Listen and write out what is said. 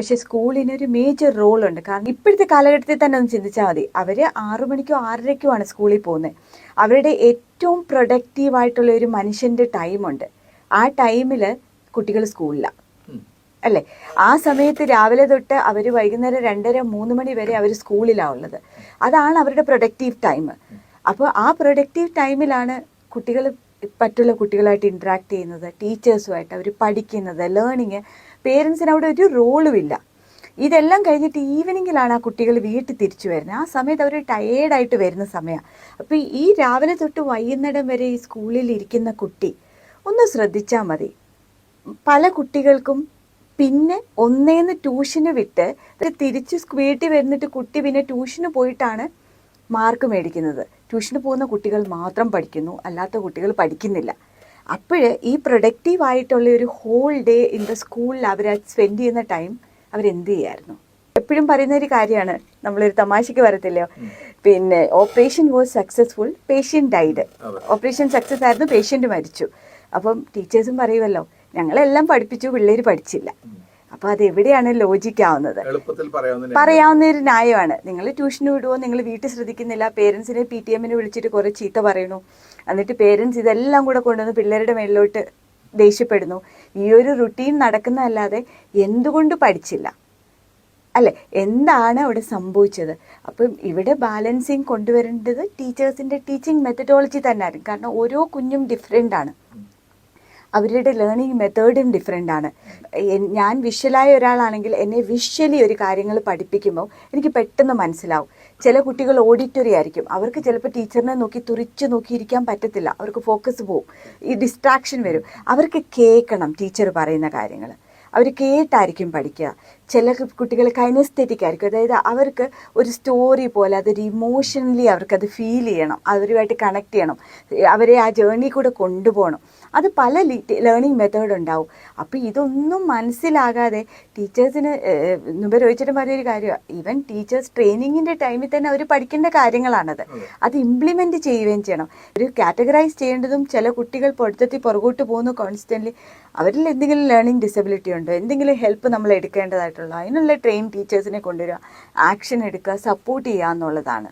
പക്ഷെ സ്കൂളിനൊരു major role ഉണ്ട്. കാരണം ഇപ്പോഴത്തെ കാലഘട്ടത്തിൽ തന്നെ ഒന്ന് ചിന്തിച്ചാൽ മതി. അവർ 6 മണിക്കോ 6:30ക്കോ ആണ് സ്കൂളിൽ പോകുന്നത്. അവരുടെ ഏറ്റവും പ്രൊഡക്റ്റീവായിട്ടുള്ള ഒരു മനുഷ്യൻ്റെ ടൈമുണ്ട്. ആ ടൈമിൽ കുട്ടികൾ സ്കൂളിലാണ് അല്ലേ? ആ സമയത്ത് രാവിലെ തൊട്ട് അവർ വൈകുന്നേരം 2:30-3 മണി വരെ അവർ സ്കൂളിലാണ് ഉള്ളത്. അതാണ് അവരുടെ പ്രൊഡക്റ്റീവ് ടൈം. അപ്പോൾ ആ പ്രൊഡക്റ്റീവ് ടൈമിലാണ് കുട്ടികൾ മറ്റുള്ള കുട്ടികളായിട്ട് ഇൻട്രാക്ട് ചെയ്യുന്നത്, ടീച്ചേഴ്സുമായിട്ട് അവർ പഠിക്കുന്നത്, ലേണിങ്. പേരൻസിന് അവിടെ ഒരു റോളും ഇല്ല. ഇതെല്ലാം കഴിഞ്ഞിട്ട് ഈവനിങ്ങിലാണ് ആ കുട്ടികൾ വീട്ടിൽ തിരിച്ചു വരുന്നത്. ആ സമയത്ത് അവർ ടയേർഡായിട്ട് വരുന്ന സമയമാണ്. അപ്പോൾ ഈ രാവിലെ തൊട്ട് വൈകുന്നേരം വരെ ഈ സ്കൂളിൽ ഇരിക്കുന്ന കുട്ടി ഒന്ന് ശ്രദ്ധിച്ചാൽ മതി. പല കുട്ടികൾക്കും പിന്നെ ഒന്നേന്ന് ട്യൂഷന് വിട്ട് തിരിച്ച് വീട്ടിൽ വരുന്നിട്ട് കുട്ടി പിന്നെ ട്യൂഷന് പോയിട്ടാണ് മാർക്ക് മേടിക്കുന്നത്. ട്യൂഷന് പോകുന്ന കുട്ടികൾ മാത്രം പഠിക്കുന്നു, അല്ലാത്ത കുട്ടികൾ പഠിക്കുന്നില്ല. അപ്പോൾ ഈ പ്രൊഡക്റ്റീവായിട്ടുള്ള ഒരു ഹോൾ ഡേ ഇൻ ദ സ്കൂളിൽ അവർ സ്പെൻഡ് ചെയ്യുന്ന ടൈം അവരെന്ത് ചെയ്യായിരുന്നു? എപ്പോഴും പറയുന്ന ഒരു കാര്യമാണ്, നമ്മളൊരു തമാശയ്ക്ക് പറയത്തില്ലയോ, പിന്നെ operation was successful, patient died. Operation success ആയിരുന്നു, പേഷ്യൻ്റ് മരിച്ചു. അപ്പം ടീച്ചേഴ്സും പറയുമല്ലോ, ഞങ്ങളെല്ലാം പഠിപ്പിച്ചു, പിള്ളേർ പഠിച്ചില്ല. അപ്പോൾ അതെവിടെയാണ് ലോജിക്കാവുന്നത്? പറയാവുന്ന ഒരു ന്യായമാണ്. നിങ്ങൾ ട്യൂഷന് വിടുവോ, നിങ്ങൾ വീട്ടിൽ ശ്രദ്ധിക്കുന്നില്ല, പേരൻസിനെ PTMനെ വിളിച്ചിട്ട് കുറേ ചീത്ത പറയണു, എന്നിട്ട് പേരൻസ് ഇതെല്ലാം കൂടെ കൊണ്ടുവന്ന് പിള്ളേരുടെ മേലിലോട്ട് ദേഷ്യപ്പെടുന്നു. ഈ ഒരു റുട്ടീൻ നടക്കുന്നതല്ലാതെ എന്തുകൊണ്ട് പഠിച്ചില്ല അല്ലേ? എന്താണ് അവിടെ സംഭവിച്ചത്? അപ്പം ഇവിടെ ബാലൻസിങ് കൊണ്ടുവരേണ്ടത് ടീച്ചേഴ്സിൻ്റെ ടീച്ചിങ് മെത്തഡോളജി തന്നെ ആയിരിക്കും. കാരണം ഓരോ കുഞ്ഞും ഡിഫറെൻ്റ് ആണ്, അവരുടെ ലേണിംഗ് മെത്തേഡും ഡിഫറെൻ്റ് ആണ്. ഞാൻ വിഷ്വലായ ഒരാളാണെങ്കിൽ എന്നെ വിഷ്വലി ഒരു കാര്യങ്ങൾ പഠിപ്പിക്കുമ്പോൾ എനിക്ക് പെട്ടെന്ന് മനസ്സിലാവും. ചില കുട്ടികൾ ഓഡിറ്ററി ആയിരിക്കും, അവർക്ക് ചിലപ്പോൾ ടീച്ചറിനെ നോക്കി തുറിച്ച് നോക്കിയിരിക്കാൻ പറ്റത്തില്ല, അവർക്ക് ഫോക്കസ് പോവും, ഈ ഡിസ്ട്രാക്ഷൻ വരും. അവർക്ക് കേൾക്കണം ടീച്ചർ പറയുന്ന കാര്യങ്ങൾ, അവർ കേട്ടായിരിക്കും പഠിക്കുക. ചില കുട്ടികൾ കൈനസ്തെറ്റിക് ആയിരിക്കും, അതായത് അവർക്ക് ഒരു സ്റ്റോറി പോലെ അതൊരു ഇമോഷണലി അവർക്കത് ഫീൽ ചെയ്യണം, അവരുമായിട്ട് കണക്ട് ചെയ്യണം, അവരെ ആ ജേർണി കൂടെ കൊണ്ടുപോകണം. അത് പല ലേണിംഗ് മെത്തേഡ് ഉണ്ടാവും. അപ്പോൾ ഇതൊന്നും മനസ്സിലാകാതെ ടീച്ചേഴ്സിന് മുമ്പ് ചോദിച്ചിട്ട് പറഞ്ഞൊരു കാര്യമാണ്, ഈവൻ ടീച്ചേഴ്സ് ട്രെയിനിങ്ങിൻ്റെ ടൈമിൽ തന്നെ അവർ പഠിക്കേണ്ട കാര്യങ്ങളാണത്. അത് ഇംപ്ലിമെൻറ്റ് ചെയ്യുകയും ചെയ്യണം. ഒരു കാറ്റഗറൈസ് ചെയ്യേണ്ടതും, ചില കുട്ടികൾ പൊടുത്തത്തിൽ പുറകോട്ട് പോകുന്നു കോൺസ്റ്റൻ്റ്ലി, അവരിൽ എന്തെങ്കിലും ലേണിംഗ് ഡിസബിലിറ്റി ഉണ്ടോ, എന്തെങ്കിലും ഹെൽപ്പ് നമ്മൾ എടുക്കേണ്ടതായിട്ടുള്ള, അതിനുള്ള ട്രെയിൻ ടീച്ചേഴ്സിനെ കൊണ്ടുവരിക, ആക്ഷൻ എടുക്കുക, സപ്പോർട്ട് ചെയ്യുക എന്നുള്ളതാണ്.